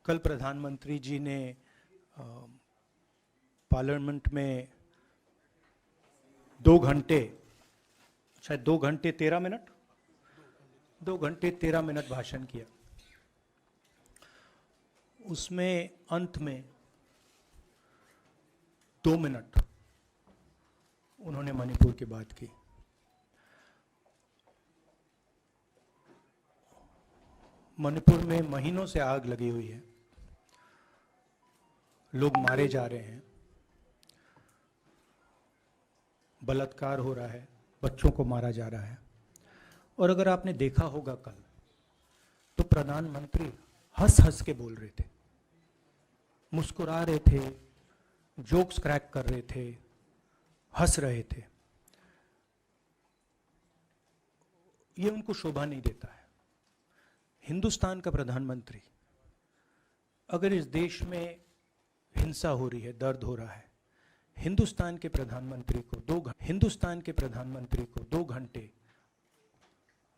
कल प्रधानमंत्री जी ने पार्लियामेंट में 2 घंटे, शायद 2 घंटे 13 मिनट, 2 घंटे 13 मिनट भाषण किया। उसमें अंत में 2 मिनट उन्होंने मणिपुर की बात की। मणिपुर में महीनों से आग लगी हुई है, लोग मारे जा रहे हैं, बलात्कार हो रहा है, बच्चों को मारा जा रहा है। और अगर आपने देखा होगा कल, तो प्रधानमंत्री हंस हंस के बोल रहे थे, मुस्कुरा रहे थे, जोक्स क्रैक कर रहे थे, हंस रहे थे। ये उनको शोभा नहीं देता है। हिंदुस्तान का प्रधानमंत्री, अगर इस देश में हिंसा हो रही है, दर्द हो रहा है, हिंदुस्तान के प्रधानमंत्री को 2 घंटे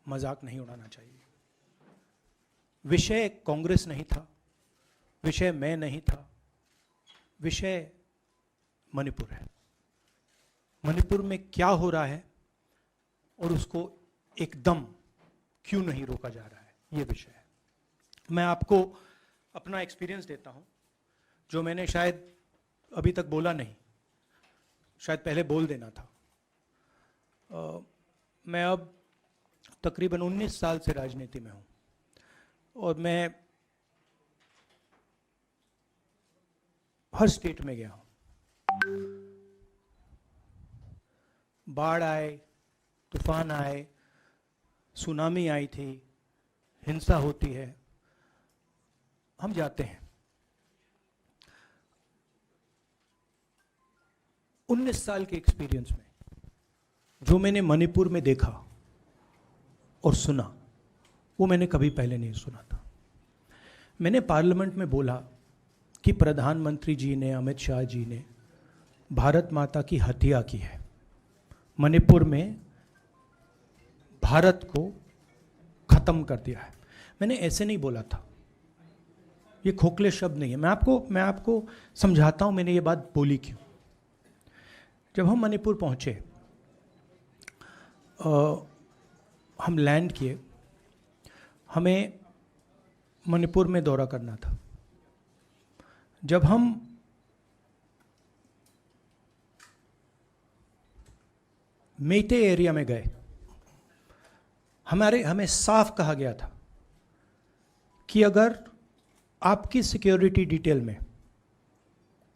मजाक नहीं उड़ाना चाहिए। विषय कांग्रेस नहीं था, विषय मैं नहीं था, विषय मणिपुर है। मणिपुर में क्या हो रहा है और उसको एकदम क्यों नहीं रोका जा रहा है, ये विषय है। मैं आपको अपना एक्सपीरियंस देता हूं, जो मैंने शायद अभी तक बोला नहीं, शायद पहले बोल देना था। मैं अब तकरीबन 19 साल से राजनीति में हूं और मैं हर स्टेट में गया हूं। बाढ़ आए, तूफान आए, सुनामी आई थी, हिंसा होती है, हम जाते हैं। 19 साल के एक्सपीरियंस में जो मैंने मणिपुर में देखा और सुना, वो मैंने कभी पहले नहीं सुना था। मैंने पार्लियामेंट में बोला कि प्रधानमंत्री जी ने, अमित शाह जी ने भारत माता की हत्या की है, मणिपुर में भारत को खत्म कर दिया है। मैंने ऐसे नहीं बोला था, ये खोखले शब्द नहीं है। मैं आपको समझाता हूं मैंने ये बात बोली क्यों। जब हम मणिपुर पहुंचे, हम लैंड किए, हमें मणिपुर में दौरा करना था। जब हम मेते एरिया में गए, हमें साफ कहा गया था कि अगर आपकी सिक्योरिटी डिटेल में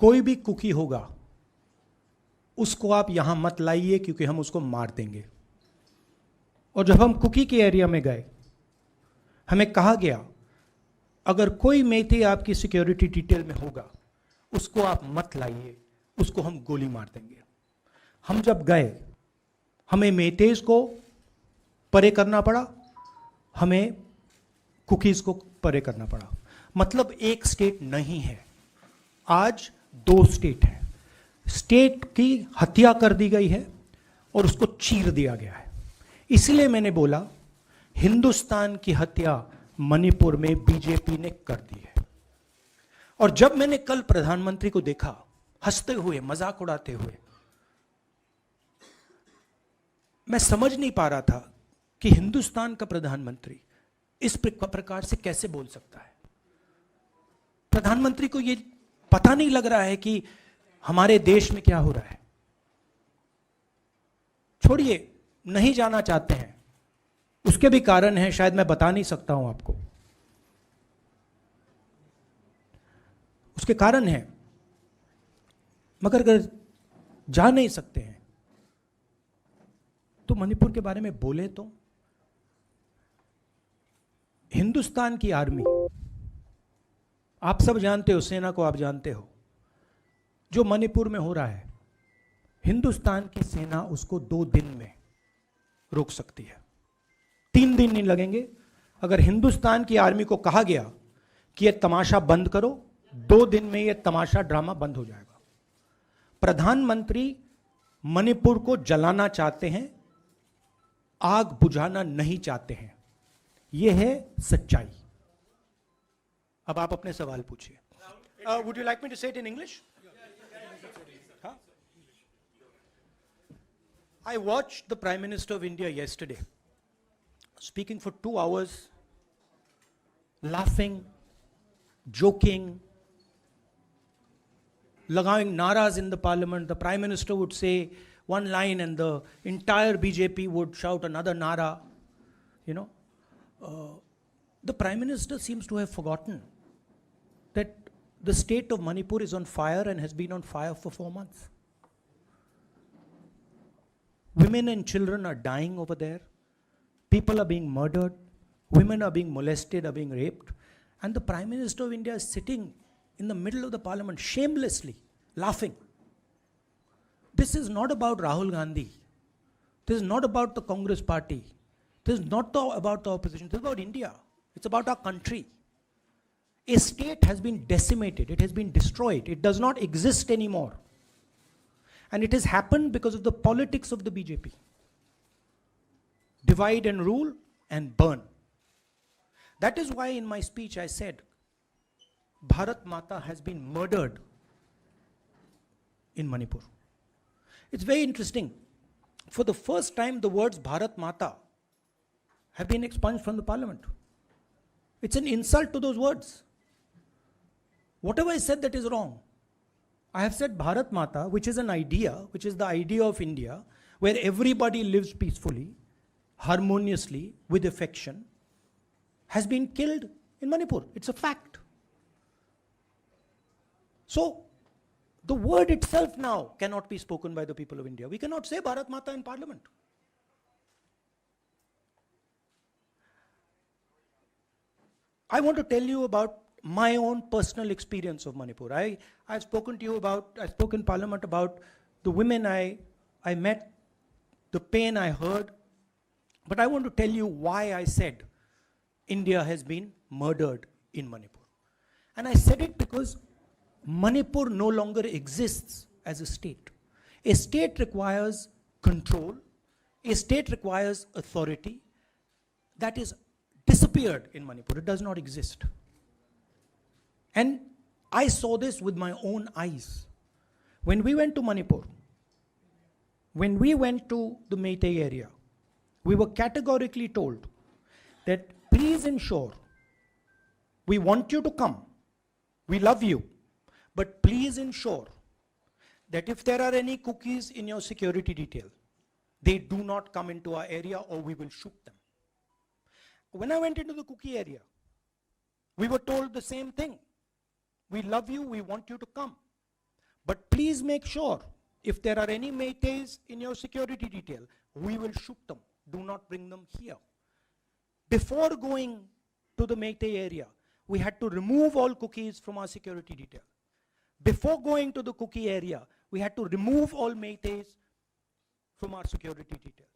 कोई भी कुकी होगा, उसको आप यहां मत लाइए क्योंकि हम उसको मार देंगे। और जब हम कुकी के एरिया में गए, हमें कहा गया अगर कोई मेते आपकी सिक्योरिटी डिटेल में होगा, उसको आप मत लाइए, उसको हम गोली मार देंगे। हम जब गए, हमें मेतेज को परे करना पड़ा, हमें कुकीज को परे करना पड़ा। मतलब एक स्टेट नहीं है, आज 2 स्टेट है। स्टेट की हत्या कर दी गई है और उसको चीर दिया गया है। इसलिए मैंने बोला हिंदुस्तान की हत्या मणिपुर में बीजेपी ने कर दी है। और जब मैंने कल प्रधानमंत्री को देखा हंसते हुए, मजाक उड़ाते हुए, मैं समझ नहीं पा रहा था कि हिंदुस्तान का प्रधानमंत्री इस प्रकार से कैसे बोल सकता है। प्रधानमंत्री को यह पता नहीं लग रहा है कि हमारे देश में क्या हो रहा है। छोड़िए, नहीं जाना चाहते हैं, उसके भी कारण हैं, शायद मैं बता नहीं सकता हूं आपको, उसके कारण हैं। मगर अगर जा नहीं सकते हैं तो मणिपुर के बारे में बोले तो। हिंदुस्तान की आर्मी, आप सब जानते हो, सेना को आप जानते हो, जो मणिपुर में हो रहा है, हिंदुस्तान की सेना उसको 2 दिन में रोक सकती है, 3 दिन नहीं लगेंगे। अगर हिंदुस्तान की आर्मी को कहा गया कि यह तमाशा बंद करो, 2 दिन में यह तमाशा, ड्रामा बंद हो जाएगा। प्रधानमंत्री मणिपुर को जलाना चाहते हैं, आग बुझाना नहीं चाहते हैं। यह है सच्चाई। अब आप अपने सवाल पूछिए. Would you like me to say it in English? Huh? I watched the Prime Minister of India yesterday speaking for 2 hours, laughing, joking, लगाएंगे naras in the parliament. The Prime Minister would say one line and the entire BJP would shout another nara. You know, the Prime Minister seems to have forgotten that the state of Manipur is on fire and has been on fire for 4 months. Women and children are dying over there. People are being murdered. Women are being molested, are being raped. And the Prime Minister of India is sitting in the middle of the parliament, shamelessly laughing. This is not about Rahul Gandhi. This is not about the Congress party. This is not about the opposition. This is about India. It's about our country. A state has been decimated. It has been destroyed. It does not exist anymore. And it has happened because of the politics of the BJP. Divide and rule and burn. That is why in my speech I said, Bharat Mata has been murdered in Manipur. It's very interesting. For the first time, the words Bharat Mata have been expunged from the parliament. It's an insult to those words. Whatever I said that is wrong. I have said Bharat Mata, which is an idea, which is the idea of India, where everybody lives peacefully, harmoniously, with affection, has been killed in Manipur. It's a fact. So, the word itself now cannot be spoken by the people of India. We cannot say Bharat Mata in parliament. I want to tell you about my own personal experience of Manipur. I've spoken to you about, I spoke in parliament about the women I met, the pain I heard, but I want to tell you why I said India has been murdered in Manipur. And I said it because Manipur no longer exists as a state. A state requires control. A state requires authority. That is disappeared in Manipur. It does not exist. And I saw this with my own eyes. When we went to Manipur, when we went to the Meitei area, we were categorically told that please ensure, we want you to come, we love you, but please ensure that if there are any cookies in your security detail, they do not come into our area or we will shoot them. When I went into the cookie area, we were told the same thing. We love you, we want you to come. But please make sure, if there are any Meiteis in your security detail, we will shoot them. Do not bring them here. Before going to the Meitei area, we had to remove all cookies from our security detail. Before going to the cookie area, we had to remove all Meiteis from our security detail.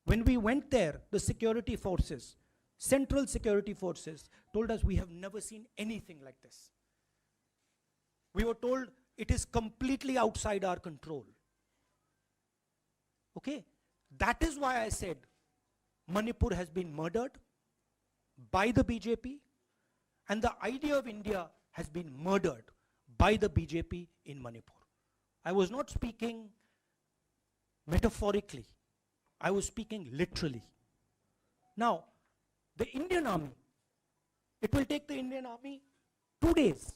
When we went there, the security forces, central security forces, told us we have never seen anything like this. We were told it is completely outside our control. Okay? That is why I said Manipur has been murdered by the BJP and the idea of India has been murdered by the BJP in Manipur. I was not speaking metaphorically. I was speaking literally. Now, the Indian army, it will take the Indian army 2 days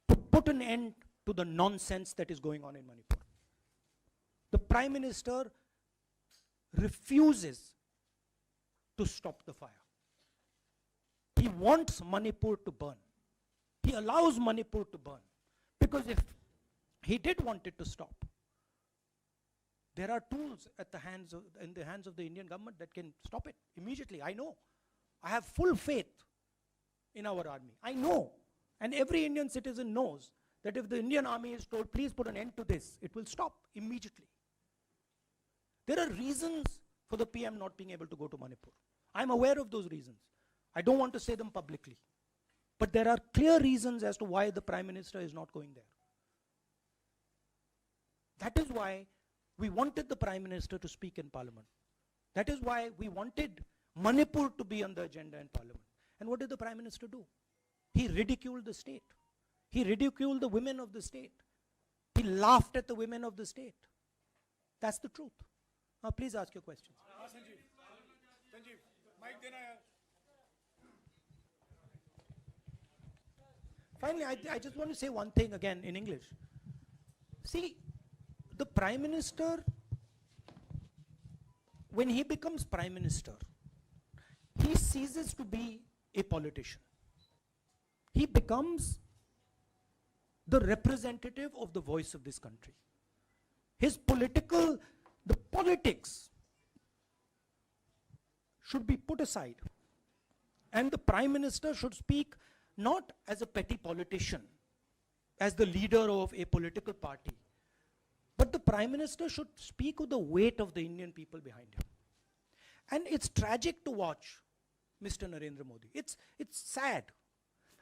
to put an end to the nonsense that is going on in Manipur. The Prime Minister refuses to stop the fire. He wants Manipur to burn. He allows Manipur to burn. Because if he did want it to stop, there are tools in the hands of the Indian government that can stop it immediately. I know. I have full faith in our army. I know. And every Indian citizen knows that if the Indian army is told, please put an end to this, it will stop immediately. There are reasons for the PM not being able to go to Manipur. I'm aware of those reasons. I don't want to say them publicly. But there are clear reasons as to why the Prime Minister is not going there. That is why we wanted the Prime Minister to speak in Parliament. That is why we wanted Manipur to be on the agenda in Parliament. And what did the Prime Minister do? He ridiculed the state. He ridiculed the women of the state. He laughed at the women of the state. That's the truth. Now please ask your questions. Sanjeev, mic dena yaar. Finally, I just want to say one thing again in English. See, the Prime Minister, when he becomes Prime Minister, he ceases to be a politician. He becomes the representative of the voice of this country. His the politics should be put aside. And the Prime Minister should speak not as a petty politician, as the leader of a political party, but the Prime Minister should speak with the weight of the Indian people behind him. And it's tragic to watch Mr. Narendra Modi. It's sad,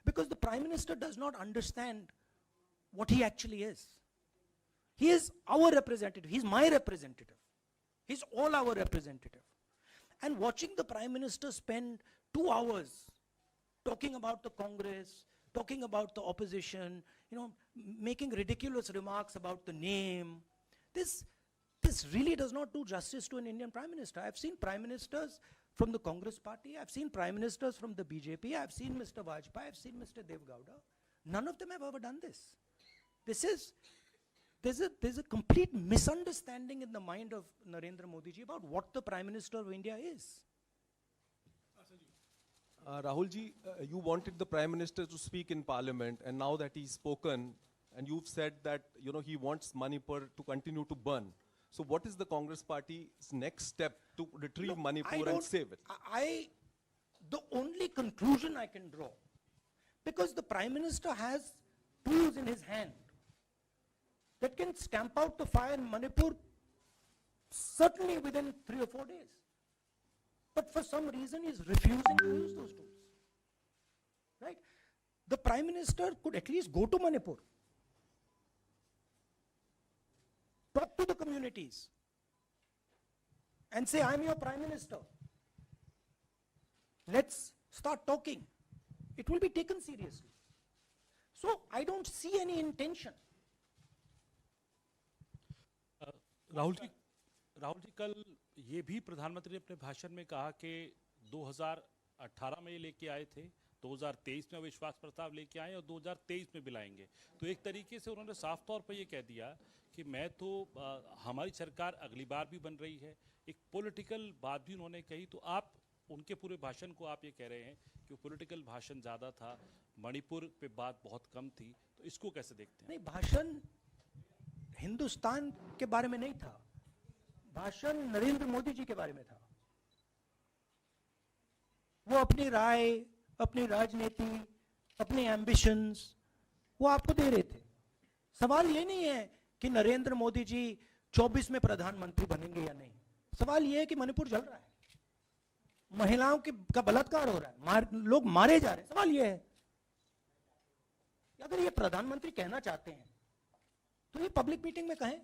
because the Prime Minister does not understand what he actually is. He is our representative. He's my representative. He's all our representative. And watching the Prime Minister spend 2 hours talking about the Congress, talking about the opposition, making ridiculous remarks about the name, this really does not do justice to an Indian Prime Minister. I've seen Prime Ministers from the Congress party, I've seen Prime Ministers from the BJP, I've seen Mr. Vajpayee, I've seen Mr. Dev Gowda. None of them have ever done this. There's a complete misunderstanding in the mind of Narendra Modi ji about what the Prime Minister of India is. Rahul ji, you wanted the Prime Minister to speak in Parliament, and now that he's spoken, and you've said that he wants Manipur to continue to burn. So what is the Congress Party's next step to retrieve Manipur and save it? The only conclusion I can draw, because the Prime Minister has tools in his hand that can stamp out the fire in Manipur certainly within 3 or 4 days. But for some reason he's refusing to use those tools. Right? The Prime Minister could at least go to Manipur, talk to the communities, and say, I'm your Prime Minister. Let's start talking. It will be taken seriously. So I don't see any intention. Rahul ji कल ये भी प्रधानमंत्री ने अपने भाषण में कहा कि 2018 में ये लेके आए थे, 2023 में विश्वास प्रस्ताव लेके आए और 2023 में भी लाएंगे। तो एक तरीके से उन्होंने साफ तौर पर ये कह दिया कि मैं तो हमारी सरकार अगली बार भी बन रही है। एक पॉलिटिकल बात भी उन्होंने कही। तो आप उनके पूरे भाषण को आप ये कह रहे हैं कि पॉलिटिकल भाषण ज़्यादा था, मणिपुर पे बात बहुत कम थी, तो इसको कैसे देखते हैं? नहीं, भाषण हिंदुस्तान के बारे में नहीं था, भाषण नरेंद्र मोदी जी के बारे में था। वो अपनी राय, अपनी राजनीति, अपने एम्बिशंस वो आपको दे रहे थे। सवाल ये नहीं है कि नरेंद्र मोदी जी 24 में प्रधानमंत्री बनेंगे या नहीं। सवाल ये है कि मणिपुर जल रहा है, महिलाओं का बलात्कार हो रहा है, लोग मारे जा रहे हैं। सवाल ये है, अगर ये प्रधानमंत्री कहना चाहते हैं तो ये पब्लिक मीटिंग में कहें।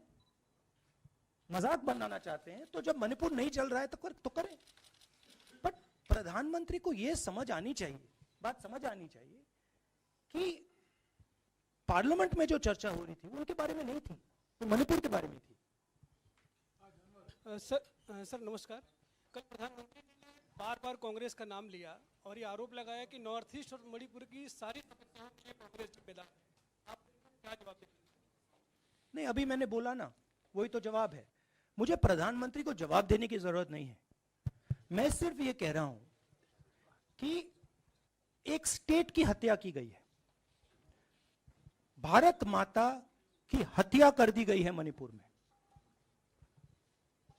मजाक बनाना चाहते हैं तो जब मणिपुर नहीं चल रहा है तो करें। बट प्रधानमंत्री को ये समझ आनी चाहिए, बात समझ आनी चाहिए कि पार्लियामेंट में जो चर्चा हो रही थी वो उनके बारे में नहीं थी, वो मणिपुर के बारे में थी। सर नमस्कार। कल प्रधानमंत्री ने बार-बार कांग्रेस का नाम लिया और ये आरोप लगाया कि नॉर्थ ईस्ट और मणिपुर की सारी समस्याओं के कांग्रेस जिम्मेदार। आप क्या जवाब देंगे? नहीं, अभी मैंने बोला ना, वही तो जवाब है। मुझे प्रधानमंत्री को जवाब देने की जरूरत नहीं है। मैं सिर्फ ये कह रहा हूं कि एक स्टेट की हत्या की गई है, भारत माता की हत्या कर दी गई है मणिपुर में।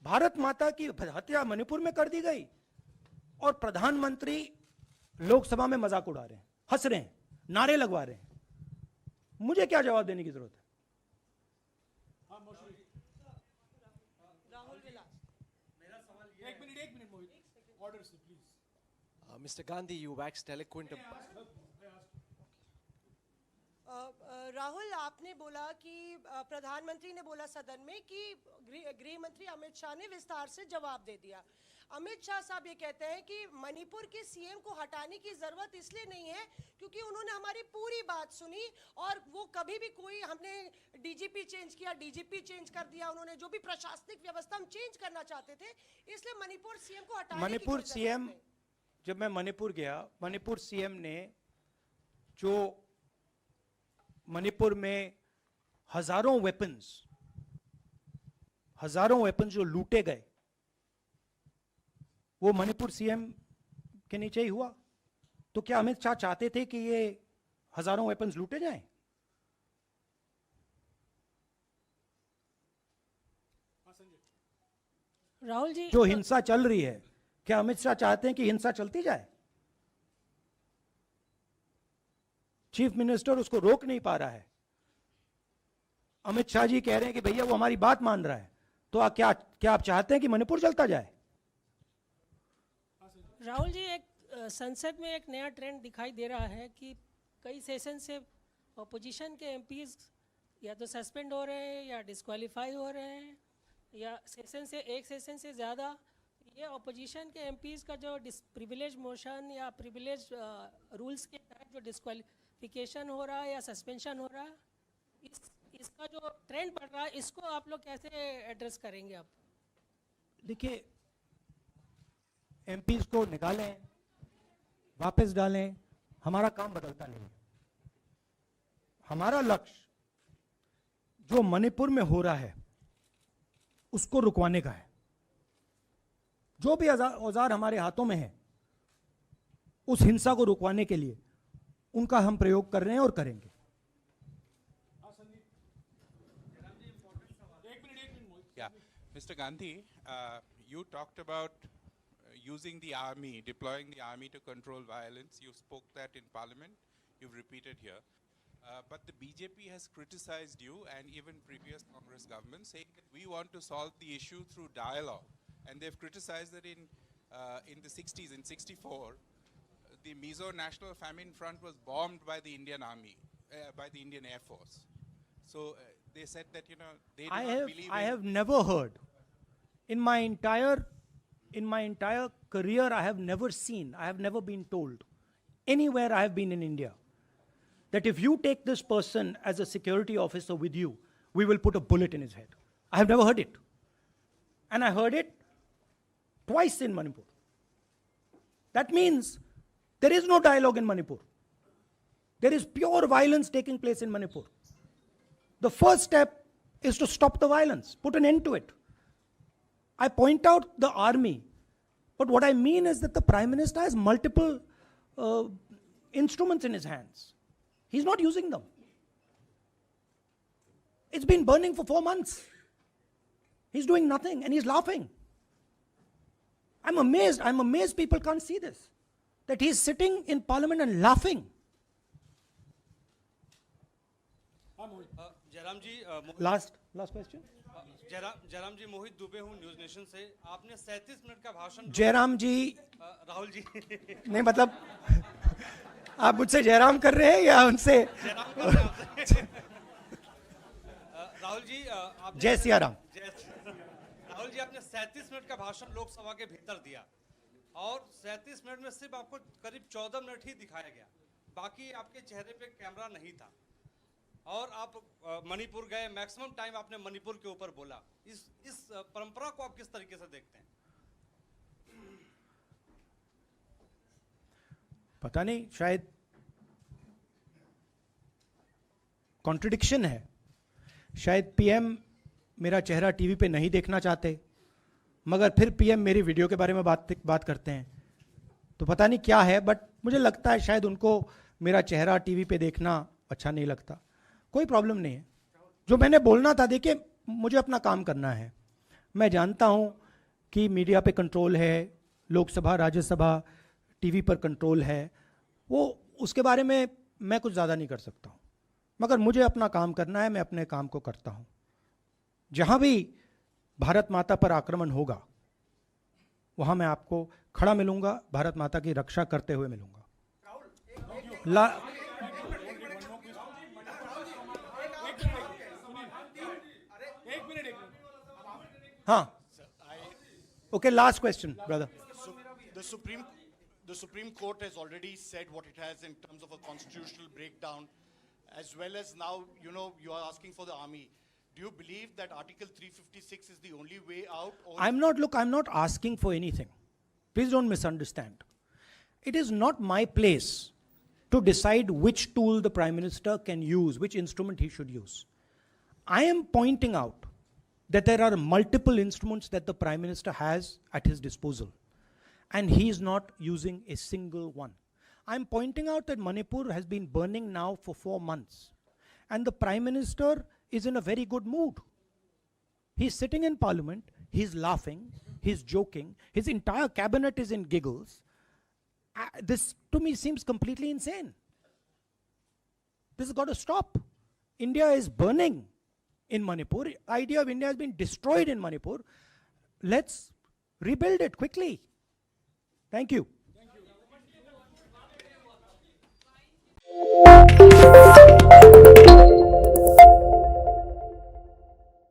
भारत माता की हत्या मणिपुर में कर दी गई और प्रधानमंत्री लोकसभा में मजाक उड़ा रहे हैं, हंस रहे हैं, नारे लगवा रहे हैं। मुझे क्या जवाब देने की जरूरत है? Mr. Gandhi, you waxed eloquent. Rahul, आपने बोला कि प्रधानमंत्री ने बोला सदन में कि गृह मंत्री अमित शाह ने विस्तार से जवाब दे दिया। अमित शाह साहब ये कहते हैं कि मणिपुर के सीएम को हटाने की जरूरत इसलिए नहीं है क्योंकि उन्होंने हमारी पूरी बात सुनी और वो कभी भी कोई हमने डीजीपी चेंज किया, डीजीपी चेंज कर दिया, उन्होंने जो भी प्रशासनिक व्यवस्था हम चेंज करना चाहते थे, इसलिए मणिपुर सीएम को हटाने की मणिपुर कोई सीएम, जरूरत नहीं। जब मैं मणिपुर गया, मणिपुर सीएम ने जो मणिपुर में हजारों वेपन्स जो लूटे गए, वो मणिपुर सीएम के नीचे ही हुआ। तो क्या अमित शाह चाहते थे कि ये हजारों वेपन्स लूटे जाएं? राहुल जी, जो हिंसा चल रही है, क्या अमित शाह चाहते हैं कि हिंसा चलती जाए? चीफ मिनिस्टर उसको रोक नहीं पा रहा है। अमित शाह जी कह रहे हैं कि भैया वो हमारी बात मान रहा है, तो क्या आप चाहते हैं कि मणिपुर चलता जाए? राहुल जी, एक संसद में एक नया ट्रेंड दिखाई दे रहा है कि कई सेशन से अपोजिशन के एमपीज या तो सस्पेंड हो रहे हैं या डिस्क्वालीफाई हो रहे हैं, या एक सेशन से ज़्यादा ये अपोजिशन के एमपीज का जो प्रिविलेज मोशन या प्रिविलेज रूल्स के तहत जो डिस्क्वालिफिकेशन हो रहा है या सस्पेंशन हो रहा है, इसका जो ट्रेंड बढ़ रहा है, इसको आप लोग कैसे एड्रेस करेंगे? आप देखिए, एमपीज को निकालें, वापस डालें, हमारा काम बदलता नहीं है। हमारा लक्ष्य जो मणिपुर में हो रहा है उसको रुकवाने का है। जो भी औजार हमारे हाथों में है, उस हिंसा को रुकवाने के लिए उनका हम प्रयोग कर रहे हैं और करेंगे। Yeah, Mr. Gandhi, you talked about using the army, deploying the army to control violence. You spoke that in Parliament. You've repeated here. But the BJP has criticized you and even previous Congress governments, saying that we want to solve the issue through dialogue. And they've criticized that in the 60s, in 64, the Mizo National Famine Front was bombed by the Indian Army, by the Indian Air Force. So they said that, you know, they do not believe I have never heard in my entire career, I have never been told anywhere I have been in India that if you take this person as a security officer with you, we will put a bullet in his head. I have never heard it. And I heard it twice in Manipur. That means there is no dialogue in Manipur. There is pure violence taking place in Manipur. The first step is to stop the violence, put an end to it. I point out the army, but what I mean is that the Prime Minister has multiple instruments in his hands. He's not using them. It's been burning for 4 months. He's doing nothing and he's laughing. I'm amazed people can't see this. That he's sitting in Parliament and laughing. Jairam ji, Last question. Jairam जी, मोहित दुबे हूँ news nation से। आपने 37 minute का भाषण। जयराम जी, राहुल जी नहीं मतलब आप मुझसे जयराम कर रहे हैं या उनसे? राहुल जी, जय सिया राम। राहुल जी, आपने 37 मिनट का भाषण लोकसभा के भीतर दिया और 37 मिनट में सिर्फ आपको करीब 14 मिनट ही दिखाया गया, बाकी आपके चेहरे पे कैमरा नहीं था और आप मणिपुर गए, मैक्सिमम टाइम आपने मणिपुर के ऊपर बोला। इस परंपरा को आप किस तरीके से देखते हैं? पता नहीं, शायद कॉन्ट्रडिक्शन है। शायद पीएम मेरा चेहरा टीवी पे नहीं देखना चाहते, मगर फिर पीएम मेरी वीडियो के बारे में बात करते हैं, तो पता नहीं क्या है। बट मुझे लगता है शायद उनको मेरा चेहरा टीवी पे देखना अच्छा नहीं लगता। कोई प्रॉब्लम नहीं है। जो मैंने बोलना था, देखिए मुझे अपना काम करना है। मैं जानता हूं कि मीडिया पे कंट्रोल है, लोकसभा राज्यसभा टीवी पर कंट्रोल है, वो उसके बारे में मैं कुछ ज़्यादा नहीं कर सकता हूँ, मगर मुझे अपना काम करना है, मैं अपने काम को करता हूँ। जहाँ भी भारत माता पर आक्रमण होगा वहाँ मैं आपको खड़ा मिलूंगा, भारत माता की रक्षा करते हुए मिलूंगा। हाँ, Okay, last question, brother. So the Supreme Court has already said what it has in terms of a constitutional breakdown, as well as now, you are asking for the army. Do you believe that Article 356 is the only way out? Or I'm not asking for anything. Please don't misunderstand. It is not my place to decide which tool the Prime Minister can use, which instrument he should use. I am pointing out that there are multiple instruments that the Prime Minister has at his disposal, and he is not using a single one. I'm pointing out that Manipur has been burning now for 4 months, and the Prime Minister is in a very good mood. He's sitting in Parliament, he's laughing, he's joking, his entire cabinet is in giggles. This to me seems completely insane. This has got to stop. India is burning in Manipur. The idea of India has been destroyed in Manipur. Let's rebuild it quickly. Thank you.